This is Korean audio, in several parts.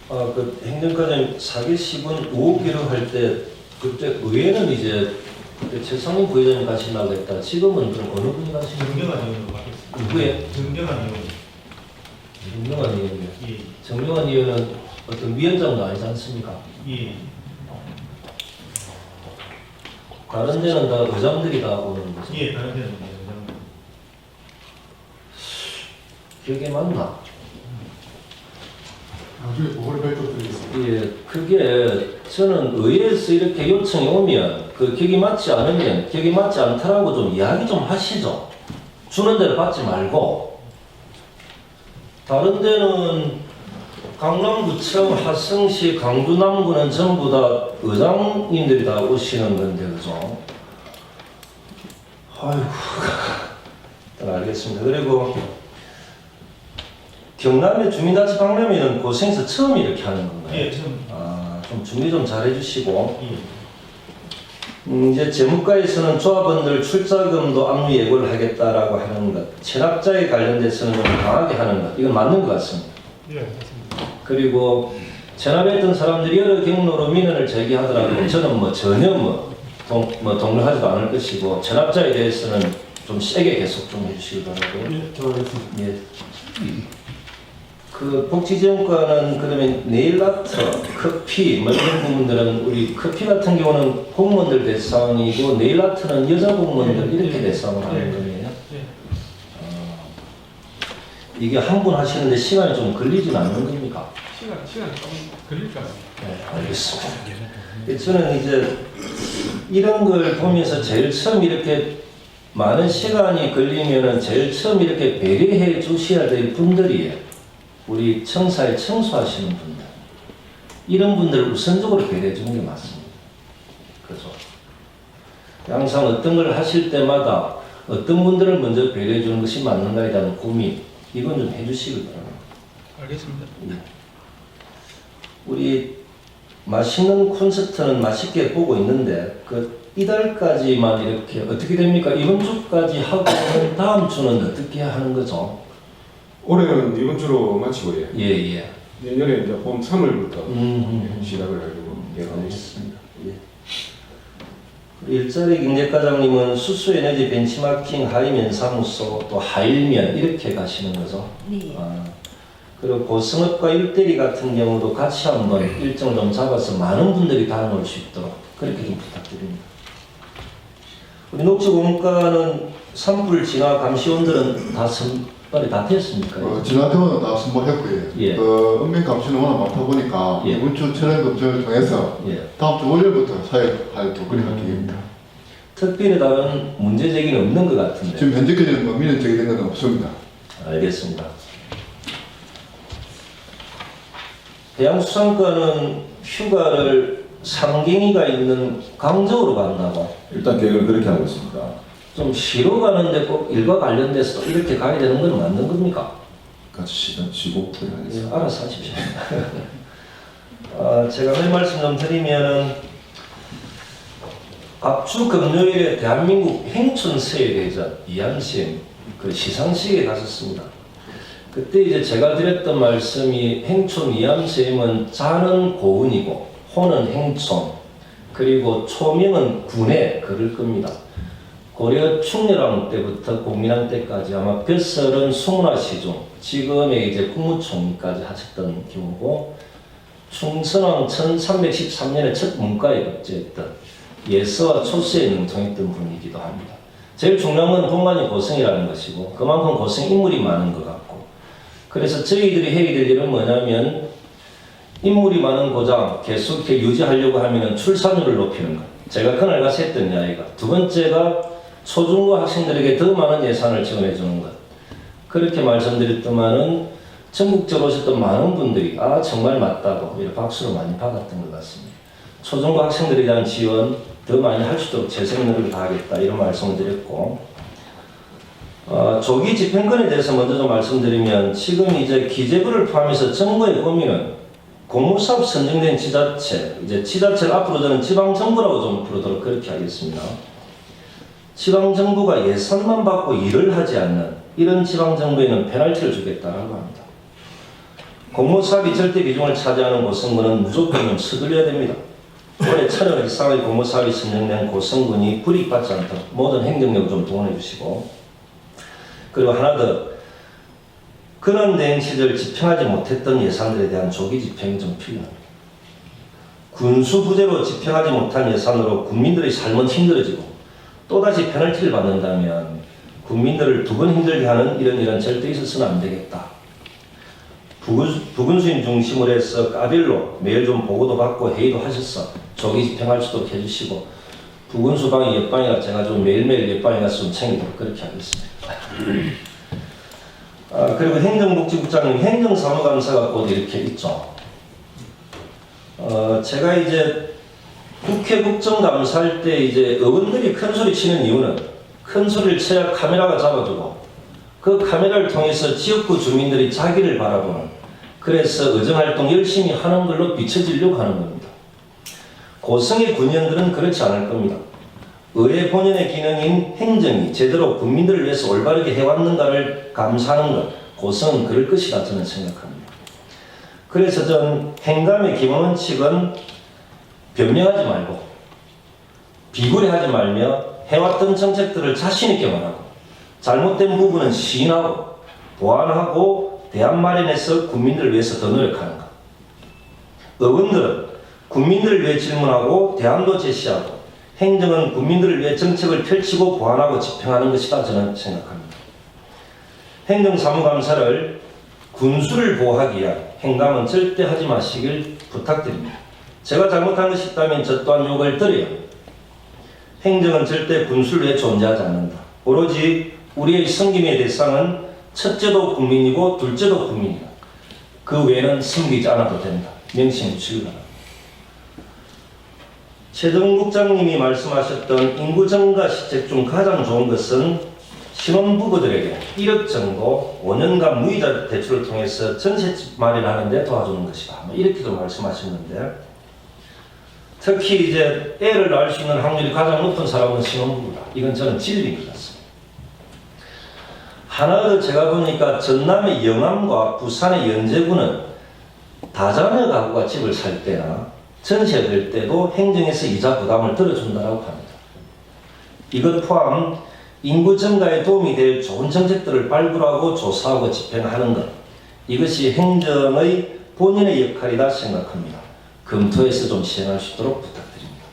그 행정과장 사기 시군 5기로 할 때 그때 의회는 이제 그때 최상민 부회장이 가시려고 했다. 지금은 그럼 어느 분이 가시는 거예요? 정경환 의원으로 바뀌었습니다. 누구예요? 정경환 의원. 정명환 의원이요. 예. 정명환 의원은 어떤 위원장도 아니지 않습니까? 예. 다른 데는 다 의장들이 다 오는 거죠. 예, 다른 데는 의장. 기억에 맞나? 나중에 보고를 발표드리겠습니다. 예, 그게 저는 의회에서 이렇게 요청이 오면 그 기억이 맞지 않으면 기억이 맞지 않다라고 좀 이야기 좀 하시죠. 주는 대로 받지 말고. 다른 데는 강남구청, 화성시, 강주 남구는 전부 다 의장님들이 다 오시는 건데 그죠? 아이고, 알겠습니다. 그리고 경남의 주민단체 박람회는 고생에서 처음 이렇게 하는 건가요? 예, 처음. 좀 준비 좀 잘 해주시고 예. 이제 재무과에서는 조합원들 출자금도 압류 예고를 하겠다라고 하는 것, 체납자에 관련돼서는 좀 강하게 하는 것, 이건 맞는 것 같습니다. 예, 맞습니다. 그리고 체납했던 사람들이 여러 경로로 민원을 제기하더라도 저는 뭐 전혀 동료하지도 않을 것이고 체납자에 대해서는 좀 세게 계속 좀 해주시기 바라고요. 예, 들어가겠습니다. 예. 그 복지지원과는 그러면 네일아트, 커피 뭐 이런 부분들은 우리 커피 같은 경우는 공무원들 대상이고 네일아트는 여자 공무원들 이렇게 대상으로 하는 거예요. 예. 이게 한 분 하시는데 시간이 좀 걸리진 않는 겁니까? 시간 조금 걸릴까요? 네, 알겠습니다. 저는 이제 이런 걸 보면서 제일 처음 이렇게 많은 시간이 걸리면은 제일 처음 이렇게 배려해 주셔야 될 분들이에요. 우리 청사에 청소하시는 분들. 이런 분들을 우선적으로 배려해 주는 게 맞습니다. 그죠? 항상 어떤 걸 하실 때마다 어떤 분들을 먼저 배려해 주는 것이 맞는가에 대한 고민, 이건 좀 해주시기 바랍니다. 알겠습니다. 네. 우리 맛있는 콘서트는 맛있게 보고 있는데 이달까지만 이렇게 어떻게 됩니까? 이번 주까지 하고 다음 주는 어떻게 하는 거죠? 올해는 이번 주로 마치고 예. 예. 내년에 이제 봄 3월부터 시작을 하려고 예고하고 있습니다. 알겠습니다. 예. 일자리 김대과장님은 수소에너지 벤치마킹 하이면 사무소 또 하일면 이렇게 가시는 거죠? 네. 그리고 고승업과 일대리 같은 경우도 같이 한번 일정을 좀 잡아서 많은 분들이 다녀올 수 있도록 그렇게 좀 부탁드립니다. 우리 녹지공과는 산불 진화 감시원들은 다 선발이 다 됐습니까? 진화대원은 다 선보했고요. 예. 읍면 감시는 워낙 많다 보니까 예. 이번 주 천연 검증을 통해서 예. 다음 주 월요일부터 사회할 도그리 할 계획입니다. 특별히 다른 문제 제기는 없는 것 같은데. 지금 현재까지는 뭐 민원 제기된 건 없습니다. 알겠습니다. 해양수산과는 휴가를 상갱이가 있는 강정으로 간다고. 일단 계획을 그렇게 하고 있습니다. 좀 쉬러 가는데 꼭 일과 관련돼서 이렇게 가야 되는 건 맞는 겁니까? 같이 시간 쉬고 그렇게 예, 하겠습니다. 알아서 하십시오. 제가 할 말씀 좀 드리면은 앞주 금요일에 대한민국 행춘세일대전 이한심 그 시상식에 갔었습니다. 그때 이제 제가 드렸던 말씀이 행춘 이암세임은 자는 고운이고 호는 행촌 그리고 초명은 군에 그럴 겁니다. 고려 충렬왕 때부터 공민왕 때까지 아마 뱃설은 수문화 시중 지금의 이제 국무총리까지 하셨던 경우고 충선왕 1313년에 첫 문과에 급제했던 예서와 초수에 능통했던 분이기도 합니다. 제일 중요한 건 동관이 고성이라는 것이고 그만큼 고성 인물이 많은 것 같고 그래서 저희들이 해야 될 일은 뭐냐면 인물이 많은 고장 계속 이렇게 유지하려고 하면 출산율을 높이는 것. 제가 그날 가서 했던 이야기가 두 번째가 초중고 학생들에게 더 많은 예산을 지원해 주는 것. 그렇게 말씀드렸더만은 전국적으로 오셨던 많은 분들이 정말 맞다고 이렇게 박수를 많이 받았던 것 같습니다. 초중고 학생들에 대한 지원 더 많이 할 수 있도록 재생 노력을 다하겠다 이런 말씀을 드렸고 조기 집행권에 대해서 먼저 좀 말씀드리면 지금 이제 기재부를 포함해서 정부의 고민은 공무사업 선정된 지자체, 이제 지자체를 앞으로 저는 지방정부라고 좀 부르도록 그렇게 하겠습니다. 지방정부가 예산만 받고 일을 하지 않는 이런 지방정부에는 페널티를 주겠다라고 합니다. 공모사업이 절대 비중을 차지하는 고성군은 무조건 서둘려야 됩니다. 올해 1,000억 이상의 공모사업이 선정된 고성군이 불이익받지 않도록 모든 행정력을 좀 동원해 주시고, 그리고 하나 더, 근원대행 시절 집행하지 못했던 예산들에 대한 조기 집행이 좀 필요합니다. 군수 부재로 집행하지 못한 예산으로 국민들의 삶은 힘들어지고 또다시 페널티를 받는다면 국민들을 두 번 힘들게 하는 이런 절대 있어서는 안 되겠다. 부군수인 중심으로 해서 까빌로 매일 좀 보고도 받고 회의도 하셔서 조기 집행할 수 있도록 해주시고, 부군수방이 옆방이라 제가 좀 매일매일 옆방에 가서 좀 챙기도록 그렇게 하겠습니다. 그리고 행정복지부장님 행정사무감사가 곧 이렇게 있죠. 제가 이제 국회 국정감사할 때 이제 의원들이 큰 소리 치는 이유는 큰 소리를 쳐야 카메라가 잡아주고 그 카메라를 통해서 지역구 주민들이 자기를 바라보는, 그래서 의정활동 열심히 하는 걸로 비춰지려고 하는 겁니다. 고성의 군의원들은 그렇지 않을 겁니다. 의회 본연의 기능인 행정이 제대로 국민들을 위해서 올바르게 해왔는가를 감사하는 것, 고성은 그럴 것이다 저는 생각합니다. 그래서 전 행감의 기본원칙은 변명하지 말고 비굴해하지 말며 해왔던 정책들을 자신 있게 말하고 잘못된 부분은 시인하고 보완하고 대안 마련해서 국민들을 위해서 더 노력하는 것. 의원들은 국민들을 위해 질문하고 대안도 제시하고, 행정은 국민들을 위해 정책을 펼치고 보완하고 집행하는 것이다 저는 생각합니다. 행정사무감사를 군수를 보호하기 위한 행감은 절대 하지 마시길 부탁드립니다. 제가 잘못한 것이 있다면 저 또한 욕을 드려요. 행정은 절대 군수를 위해 존재하지 않는다. 오로지 우리의 섬김의 대상은 첫째도 국민이고 둘째도 국민이다. 그 외에는 섬기지 않아도 된다. 명심해 주시기 바랍니다. 최종 국장님이 말씀하셨던 인구 증가 시책 중 가장 좋은 것은 신혼부부들에게 1억 정도 5년간 무이자 대출을 통해서 전셋집 마련하는 데 도와주는 것이다. 이렇게도 말씀하셨는데, 특히 이제 애를 낳을 수 있는 확률이 가장 높은 사람은 신혼부부다. 이건 저는 진리인 것 같습니다. 하나 더 제가 보니까 전남의 영암과 부산의 연제구는 다자녀 가구가 집을 살 때나 전세될 때도 행정에서 이자 부담을 들어준다고 합니다. 이것 포함 인구 증가에 도움이 될 좋은 정책들을 발굴하고 조사하고 집행하는 것, 이것이 행정의 본연의 역할이다 생각합니다. 검토해서 좀 시행할 수 있도록 부탁드립니다.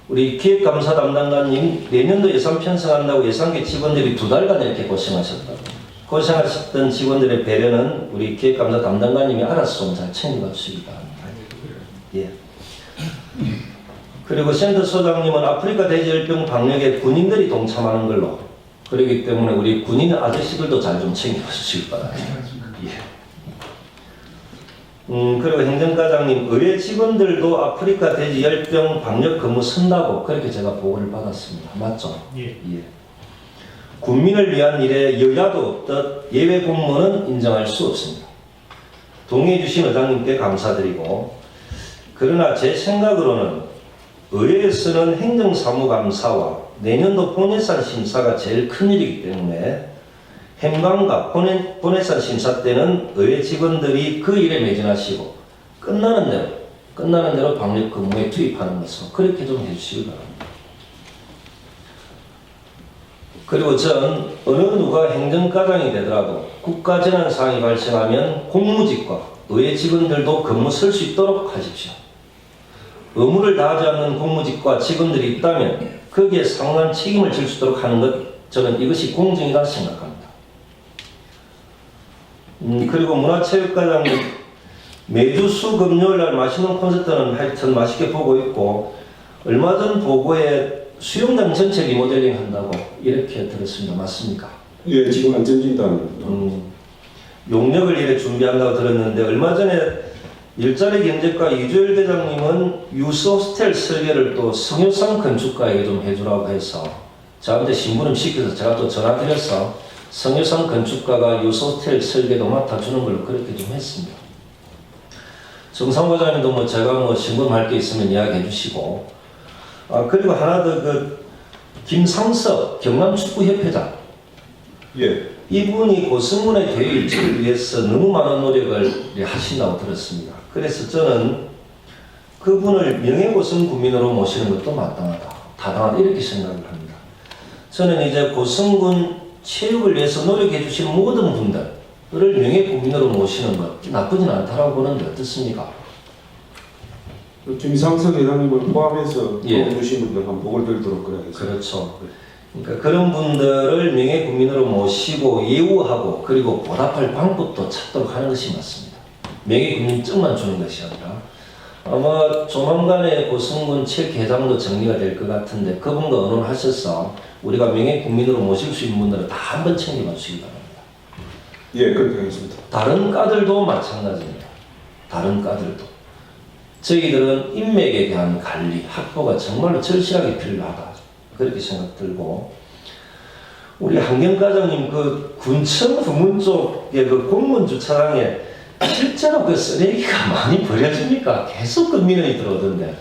우리 기획감사 담당관님, 내년도 예산 편성한다고 예산계 직원들이 2달간 이렇게 고생하셨다고. 고생하셨던 직원들의 배려는 우리 기획감사 담당관님이 알아서 좀 잘 챙겨가 주시기 바랍니다. 예. 그리고 센터 소장님은 아프리카 돼지열병 방역에 군인들이 동참하는 걸로, 그렇기 때문에 우리 군인 아저씨들도 잘 좀 챙겨 주시기 바랍니다. 예. 그리고 행정과장님, 의회 직원들도 아프리카 돼지열병 방역 근무 선다고 그렇게 제가 보고를 받았습니다. 맞죠? 예. 예. 국민을 위한 일에 여야도 없듯 예외 공무는 인정할 수 없습니다. 동의해 주신 의장님께 감사드리고, 그러나 제 생각으로는 의회에서는 행정사무감사와 내년도 본예산 심사가 제일 큰 일이기 때문에 행감과 본예산 심사 때는 의회 직원들이 그 일에 매진하시고 끝나는 대로 방역 근무에 투입하는 것으로 그렇게 좀 해주시기 바랍니다. 그리고 전 어느 누가 행정과장이 되더라도 국가재난 상황이 발생하면 공무직과 의회 직원들도 근무 설 수 있도록 하십시오. 의무를 다하지 않는 공무직과 직원들이 있다면 거기에 상응한 책임을 질 수 있도록 하는 것, 저는 이것이 공정이다 생각합니다. 그리고 문화체육과장님, 매주 수금요일날 맛있는 콘서트는 하여튼 맛있게 보고 있고, 얼마 전 보고에 수영장 전체 리모델링 한다고 이렇게 들었습니다. 맞습니까? 예, 지금 안전진단. 용역을 이렇게 준비한다고 들었는데, 얼마 전에 일자리 경제과 이주열 대장님은 유스 호스텔 설계를 또 성효상 건축가에게 좀 해주라고 해서 저한테 신부름 시켜서 제가 또 전화드려서 성효상 건축가가 유스 호스텔 설계도 맡아주는 걸로 그렇게 좀 했습니다. 정상 과장님도 뭐 제가 신부름할 게 있으면 이야기해 주시고, 그리고 하나 더 김상석 경남축구협회장. 예. 이분이 고승군의 대외 일치를 위해서 너무 많은 노력을 하신다고 들었습니다. 그래서 저는 그분을 명예고승 구민으로 모시는 것도 마땅하다, 타당하다 이렇게 생각을 합니다. 저는 이제 고승군 체육을 위해서 노력해 주시는 모든 분들을 명예국민으로 모시는 것 나쁘진 않다라고 보는데 어떻습니까? 김상석 회장님을 포함해서 예. 도와주신 분들 한 복을 빌도록 그래야겠습니다. 그렇죠. 그러니까 그런 분들을 명예국민으로 모시고 예우하고 그리고 보답할 방법도 찾도록 하는 것이 맞습니다. 명예국민증만 주는 것이 아니라 아마 조만간에 고승군 체육회장도 정리가 될 것 같은데 그분과 의논하셔서 우리가 명예국민으로 모실 수 있는 분들은 다 한번 챙겨봐 주시기 바랍니다. 예, 그렇게 하겠습니다. 다른 과들도 마찬가지입니다. 다른 과들도. 저희들은 인맥에 대한 관리, 확보가 정말로 절실하게 필요하다. 그렇게 생각 들고, 우리 한경과장님 그 군청 부문 쪽의 그 공문 주차장에 실제로 그 쓰레기가 많이 버려집니까? 계속 그 민원이 들어오던데.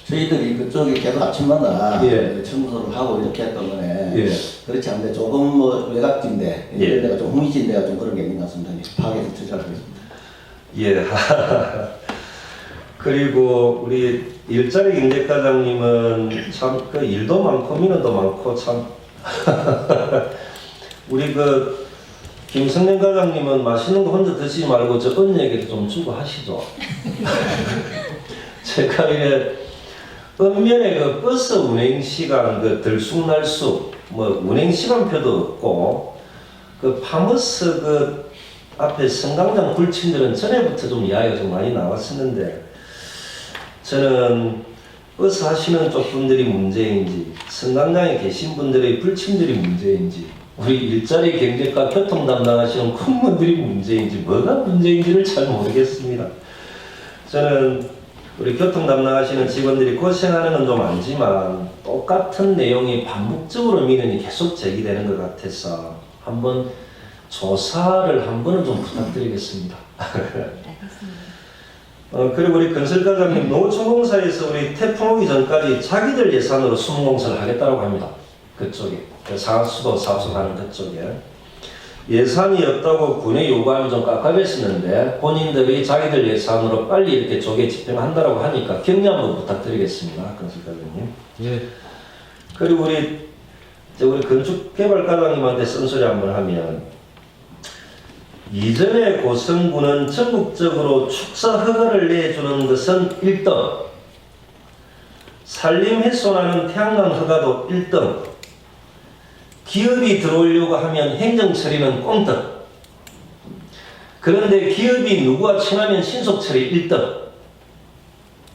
저희들이 그쪽에 계속 아침마다 예. 청소를 하고 이렇게 했던 거네. 예. 그렇지 않은데 조금 뭐 외곽지인데 예. 이런 데가 좀 후미진 데가 좀 그런 게 있는 것 같습니다. 파악해서 처리하고 있습니다. 예. 그리고 우리 일자리 경제과장님은 참 그 일도 많고 민원도 많고 참 우리 그 김성년 과장님은 맛있는 거 혼자 드시지 말고 저 언니에게도 좀 주고 하시죠. 제가 이래 읍면에 그 버스 운행 시간 그 들쑥날쑥 뭐 운행 시간표도 없고 그 파머스 그 앞에 성강장 불친들은 전에부터 좀 이야기가 좀 많이 나왔었는데 저는 버스 하시는 쪽 분들이 문제인지 성강장에 계신 분들의 불친들이 문제인지 우리 일자리 경제과 교통 담당하시는 공무원들이 문제인지 뭐가 문제인지를 잘 모르겠습니다. 저는 우리 교통 담당하시는 직원들이 고생하는 건 좀 알지만 똑같은 내용이 반복적으로 민원이 계속 제기되는 것 같아서 한번 조사를 한 번은 좀 부탁드리겠습니다. 그리고 우리 건설과장님 노천공사에서 우리 태풍 오기 전까지 자기들 예산으로 수문공사를 하겠다고 합니다. 그쪽에 그 상수도 사업소 가는 그쪽에 예산이 없다고 군에 요구하면 좀 깝깝했었는데 본인들이 자기들 예산으로 빨리 이렇게 조계 집행한다고 하니까 격려 한번 부탁드리겠습니다. 건설과장님. 예. 그리고 우리 건축개발과장님한테 쓴소리 한번 하면 이전에 고성군은 전국적으로 축사 허가를 내주는 것은 1등, 산림 훼손하는 태양광 허가도 1등, 기업이 들어오려고 하면 행정 처리는 꽁등. 그런데 기업이 누구와 친하면 신속 처리 1등.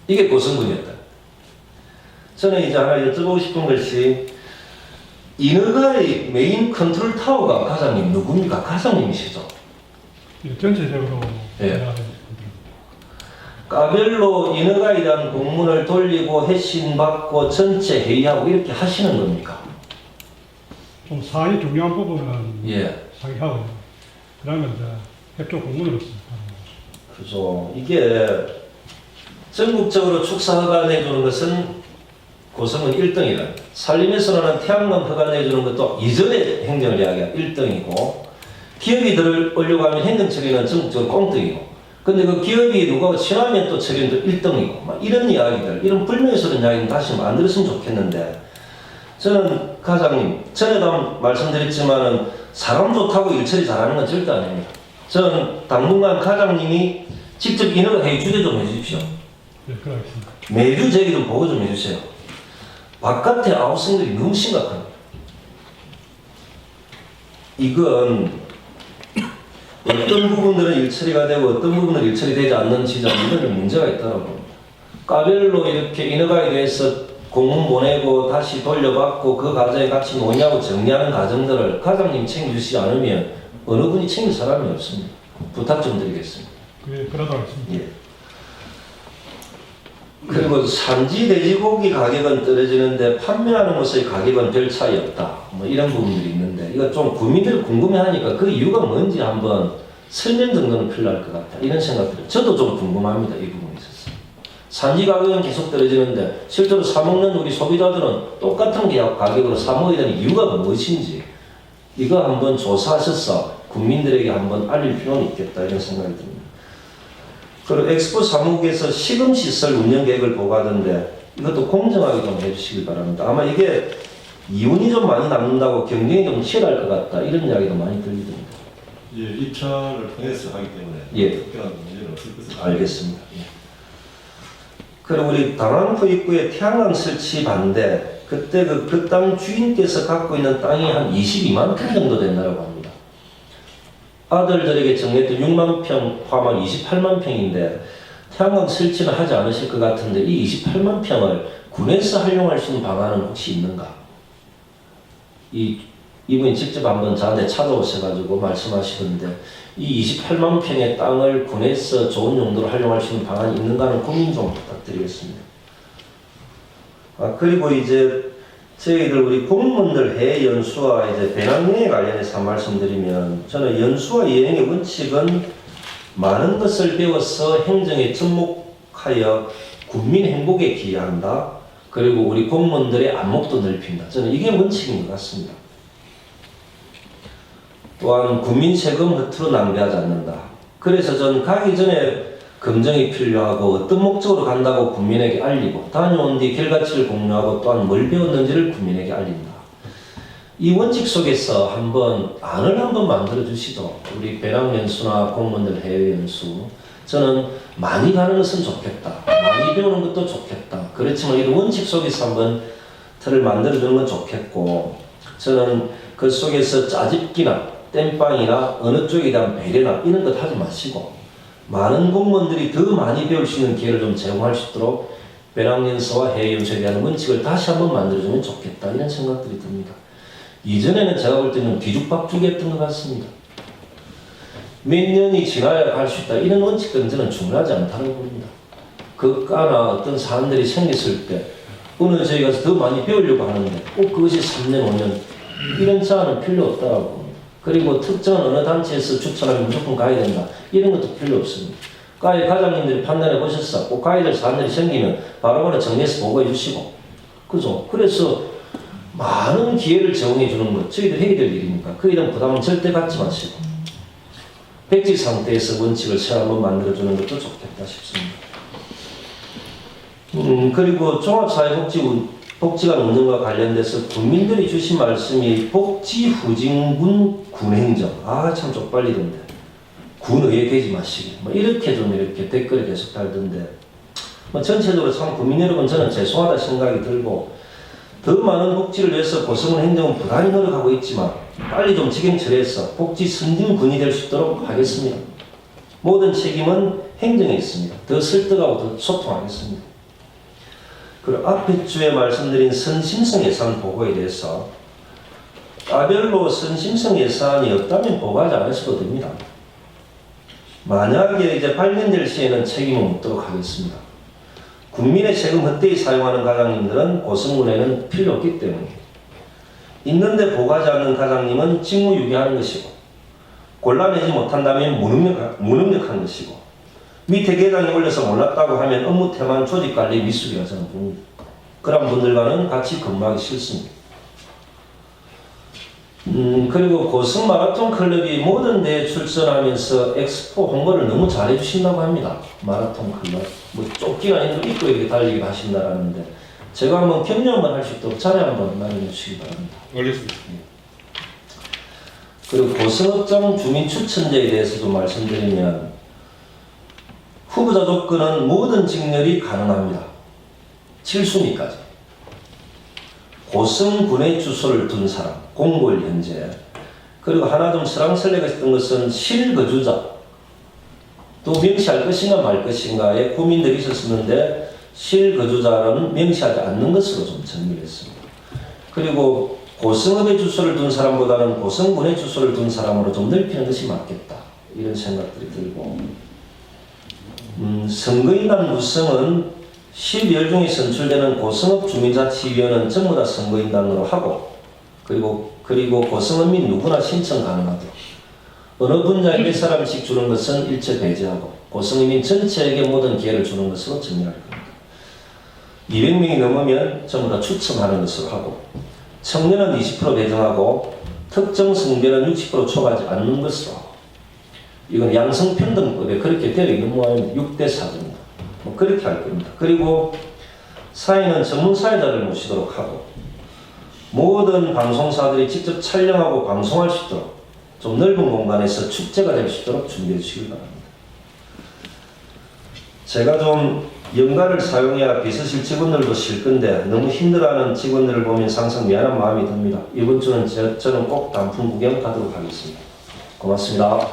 이게 고성군이었다. 저는 이제 하나 여쭤보고 싶은 것이 인허가의 메인 컨트롤 타워가 과장님 누굽니까? 과장님이시죠? 전체적으로 예. 과별로 인허가에 대한 공문을 돌리고 회신받고 전체 회의하고 이렇게 하시는 겁니까? 좀 사안이 중요한 부분은 예. 상의하고요. 그러면 이제 협조 공문으로 씁니다. 그죠. 이게 전국적으로 축사 허가 내주는 것은 고성은 1등이다. 산림에서는 태양광 허가 내주는 것도 이전에 행정을 이야기한 1등이고 기업이 들어오려고 하면 행정 처리는 전국적으로 꽁등이고 근데 그 기업이 누구하고 친하면 또 처리는 또 1등이고 막 이런 이야기들 이런 불명예스러운 이야기는 다시 만들었으면 좋겠는데 저는 과장님 전에도 말씀드렸지만은 사람 좋다고 일처리 잘하는 건 절대 아닙니다. 저는 당분간 과장님이 직접 인허가 회의 주재 좀 해주십시오. 네, 그렇습니다. 매주 저희 좀 보고 좀 해주세요. 바깥의 아웃성들이 너무 심각합니다. 이건 어떤 부분들은 일처리가 되고 어떤 부분은 일처리 되지 않는 지점 이런 문제가 있다고 봅니다. 과별로 이렇게 인허가에 대해서 공문 보내고 다시 돌려받고 그 과정에 같이 뭐냐고 정리하는 과정들을 과장님 챙겨주시지 않으면 어느 분이 챙길 사람이 없습니다. 부탁 좀 드리겠습니다. 그러도록 하겠습니다. 예. 그리고 산지 돼지고기 가격은 떨어지는데 판매하는 것의 가격은 별 차이 없다. 뭐 이런 부분들이 있는데 이거 좀 국민들이 궁금해하니까 그 이유가 뭔지 한번 설명 정도는 필요할 것 같다. 이런 생각들. 저도 좀 궁금합니다. 이 부분에 있어서. 산지 가격은 계속 떨어지는데 실제로 사 먹는 우리 소비자들은 똑같은 가격으로 사 먹어야 되는 이유가 무엇인지 이거 한번 조사하셔서 국민들에게 한번 알릴 필요는 있겠다 이런 생각이 듭니다. 그리고 엑스포 사무국에서 시금시설 운영 계획을 보고하던데 이것도 공정하게 좀 해주시기 바랍니다. 아마 이게 이윤이 좀 많이 남는다고 경쟁이 좀 치열할 것 같다 이런 이야기도 많이 들리던데. 예, 입찰을 통해서 하기 때문에 예. 특별한 문제는 없을 것을 알겠습니다. 예. 그리고 우리 당안포 입구에 태양광 설치 반대, 그때 그 땅 주인께서 갖고 있는 땅이 한 22만 평 정도 된다고 합니다. 아들들에게 정했던 6만 평 포함한 28만 평인데 태양광 설치는 하지 않으실 것 같은데 이 28만 평을 군에서 활용할 수 있는 방안은 혹시 있는가? 이분이 직접 한번 저한테 찾아오셔가지고 말씀하시던데 이 28만 평의 땅을 군에서 좋은 용도로 활용할 수 있는 방안이 있는가 하는 고민 좀 부탁드리겠습니다. 그리고 이제 저희들 우리 공무원들 해외 연수와 이제 배낭여행에 관련해서 말씀드리면 저는 연수와 여행의 원칙은 많은 것을 배워서 행정에 접목하여 국민 행복에 기여한다. 그리고 우리 공무원들의 안목도 넓힌다. 저는 이게 원칙인 것 같습니다. 또한 국민 세금 허투루 낭비하지 않는다. 그래서 저는 가기 전에 검증이 필요하고 어떤 목적으로 간다고 국민에게 알리고 다녀온 뒤 결과치를 공유하고 또한 뭘 배웠는지를 국민에게 알린다. 이 원칙 속에서 한번 안을 한번 만들어 주시죠. 우리 배낭연수나 공무원들 해외연수. 저는 많이 가는 것은 좋겠다. 많이 배우는 것도 좋겠다. 그렇지만 이런 원칙 속에서 한번 틀을 만들어 주는 건 좋겠고 저는 그 속에서 짜집기나 땜빵이나 어느 쪽에 대한 배려나 이런 것 하지 마시고 많은 공무원들이 더 많이 배울 수 있는 기회를 좀 제공할 수 있도록 배낭연수와 해외연수에 대한 원칙을 다시 한번 만들어주면 좋겠다 이런 생각들이 듭니다. 이전에는 제가 볼 때는 뒤죽박죽이었던 것 같습니다. 몇 년이 지나야 갈 수 있다 이런 원칙들은 저는 중요하지 않다고 봅니다. 그까나 어떤 사안들이 생겼을 때 어느 저희 가서 더 많이 배우려고 하는데 꼭 그것이 3년 5년 이런 제한은 필요 없다고 봅니다. 그리고 특정한 어느 단체에서 추천하면 무조건 가야 된다 이런 것도 필요 없습니다. 과외 과장님들이 판단해 보셨어. 꼭 가야 될 사안들이 생기면 바로바로 정리해서 보고해 주시고 그죠? 그래서 많은 기회를 제공해 주는 것 저희들 해야 될 일이니까 그에 대한 부담은 절대 갖지 마시고 백지 상태에서 원칙을 새 한번 만들어 주는 것도 좋겠다 싶습니다. 그리고 종합사회복지관 운영과 관련돼서 국민들이 주신 말씀이 복지후진군 군행정 참 쪽팔리던데 군의회 되지 마시고 이렇게 좀 이렇게 댓글에 계속 달던데 전체적으로 참 국민 여러분 저는 죄송하다 생각이 들고 더 많은 복지를 위해서 고성군 행정은 부단히 노력하고 있지만 빨리 좀 직행 처리해서 복지 선진군이 될 수 있도록 하겠습니다. 모든 책임은 행정에 있습니다. 더 설득하고 더 소통하겠습니다. 그리고 앞에 주에 말씀드린 선심성 예산 보고에 대해서 과별로 선심성 예산이 없다면 보고하지 않으셔도 됩니다. 만약에 이제 발견될 시에는 책임을 묻도록 하겠습니다. 국민의 세금 헛되이 사용하는 과장님들은 고성군에는 필요 없기 때문에 있는데 보고하지 않는 과장님은 직무유기하는 것이고 골라내지 못한다면 무능력한 것이고 밑에 계장이 올려서 몰랐다고 하면 업무 태만 조직관리 미숙이라 저는 봅니다. 그런 분들과는 같이 근무하기 싫습니다. 그리고 고성 마라톤 클럽이 모든 대회에 출전하면서 엑스포 홍보를 너무 잘해주신다고 합니다. 마라톤 클럽. 조끼나 이런 거 입고 이렇게 달리기를 하신다라는데 제가 한번 격려 한번 할 수 있도록 자료 한번 마련해 주시기 바랍니다. 알겠습니다. 그리고 고성읍장 주민 추천제에 대해서 좀 말씀드리면 후보자 조건은 모든 직렬이 가능합니다. 7순위까지. 고성군의 주소를 둔 사람, 공고일 현재. 그리고 하나 좀 설왕설래가 있었던 것은 실거주자. 또 명시할 것인가 말 것인가에 고민들이 있었는데 실거주자는 명시하지 않는 것으로 좀 정리를 했습니다. 그리고 고성읍의 주소를 둔 사람보다는 고성군의 주소를 둔 사람으로 좀 넓히는 것이 맞겠다. 이런 생각들이 들고 선거인단 구성은 12월 중에 선출되는 고성읍 주민자치위원회는 전부 다 선거인단으로 하고 그리고 고성읍 민 누구나 신청 가능하도록 어느 분야에 몇 사람씩 주는 것은 일체 배제하고 고성민 전체에게 모든 기회를 주는 것으로 정리할 겁니다. 200명이 넘으면 전부 다 추첨하는 것으로 하고 청년은 20% 배정하고 특정 성별은 60% 초과하지 않는 것으로 이건 양성평등법에 그렇게 되어 있는 모양입니다. 6대 4입니다. 뭐 그렇게 할 겁니다. 그리고 사회는 전문 사회자를 모시도록 하고 모든 방송사들이 직접 촬영하고 방송할 수 있도록 좀 넓은 공간에서 축제가 될 수 있도록 준비해 주시기 바랍니다. 제가 좀 연가를 사용해야 비서실 직원들도 쉴 건데 너무 힘들어하는 직원들을 보면 항상 미안한 마음이 듭니다. 이번 주는 저는 꼭 단풍 구경 가도록 하겠습니다. 고맙습니다.